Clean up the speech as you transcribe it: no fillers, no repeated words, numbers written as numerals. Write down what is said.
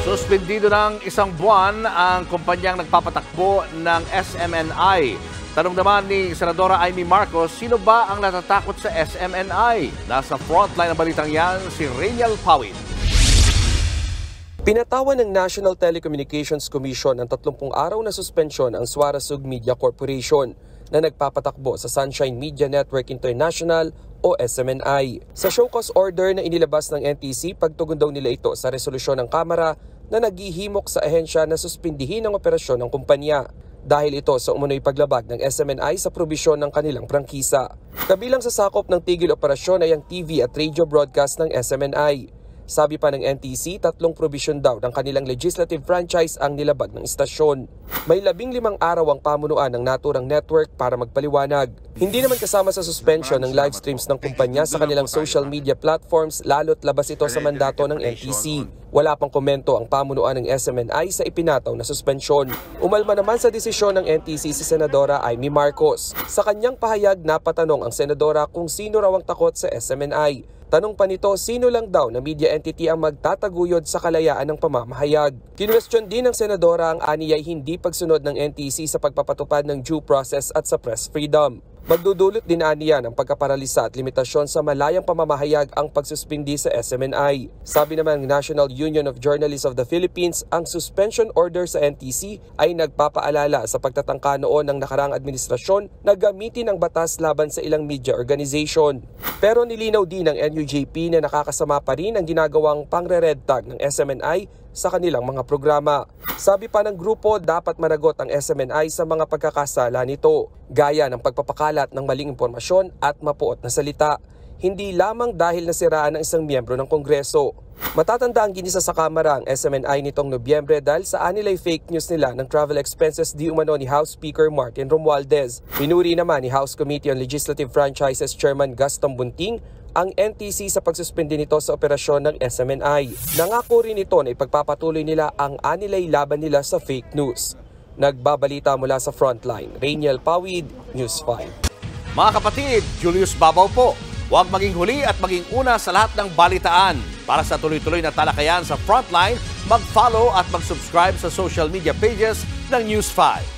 Suspendido ng isang buwan ang kumpanyang nagpapatakbo ng SMNI. Tanong naman ni Senadora Amy Marcos, sino ba ang natatakot sa SMNI? Nasa frontline ng balitang yan si Rainiel Pawid. Pinatawan ng National Telecommunications Commission ng 30 araw na suspensyon ang Suarasug Media Corporation na nagpapatakbo sa Sunshine Media Network International o SMNI. Sa show cause order na inilabas ng NTC, pagtugon daw nila ito sa resolusyon ng Kamara na naghihimok sa ahensya na suspindihin ang operasyon ng kumpanya dahil ito sa umunoy paglabag ng SMNI sa probisyon ng kanilang prangkisa. Kabilang sa sakop ng tigil operasyon ay ang TV at radio broadcast ng SMNI. Sabi pa ng NTC, 3 probisyon daw ng kanilang legislative franchise ang nilabag ng istasyon. May 15 araw ang pamunuan ng naturang network para magpaliwanag. Hindi naman kasama sa suspension ng live streams ng kumpanya sa kanilang social media platforms, lalo't labas ito sa mandato ng NTC. Wala pang komento ang pamunuan ng SMNI sa ipinataw na suspensyon. Umalma naman sa desisyon ng NTC si Senadora Amy Marcos. Sa kanyang pahayag, napatanong ang Senadora kung sino raw ang takot sa SMNI. Tanong pa nito, sino lang daw na media entity ang magtataguyod sa kalayaan ng pamamahayag. Kinwestiyon din ng Senadora ang aniyay hindi pagsunod ng NTC sa pagpapatupad ng due process at sa press freedom. Magdudulot din aniya ng pagkaparalisa at limitasyon sa malayang pamamahayag ang pagsuspindi sa SMNI. Sabi naman ng National Union of Journalists of the Philippines, ang suspension order sa NTC ay nagpapaalala sa pagtatangka noon ng nakaraang administrasyon na gamitin ang batas laban sa ilang media organization. Pero nilinaw din ng NUJP na nakakasama pa rin ang ginagawang pangre-red tag ng SMNI sa kanilang mga programa. Sabi pa ng grupo, dapat managot ang SMNI sa mga pagkakasala nito, gaya ng pagpapakalat ng maling impormasyon at mapuot na salita, hindi lamang dahil nasiraan ng isang miyembro ng Kongreso. Matatanda ang ginisa sa Kamara ang SMNI nitong Nobyembre dahil sa anilay fake news nila ng travel expenses di umano ni House Speaker Martin Romualdez. Pinuri naman ni House Committee on Legislative Franchises Chairman Gaston Bunting ang NTC sa pagsuspindi nito sa operasyon ng SMNI. Nangako rin ito na ipagpapatuloy nila ang anilay laban nila sa fake news. Nagbabalita mula sa Frontline, Rainiel Pawid, News 5. Mga kapatid, Julius Babaw po. Huwag maging huli at maging una sa lahat ng balitaan. Para sa tuloy-tuloy na talakayan sa Frontline, mag-follow at mag-subscribe sa social media pages ng News 5.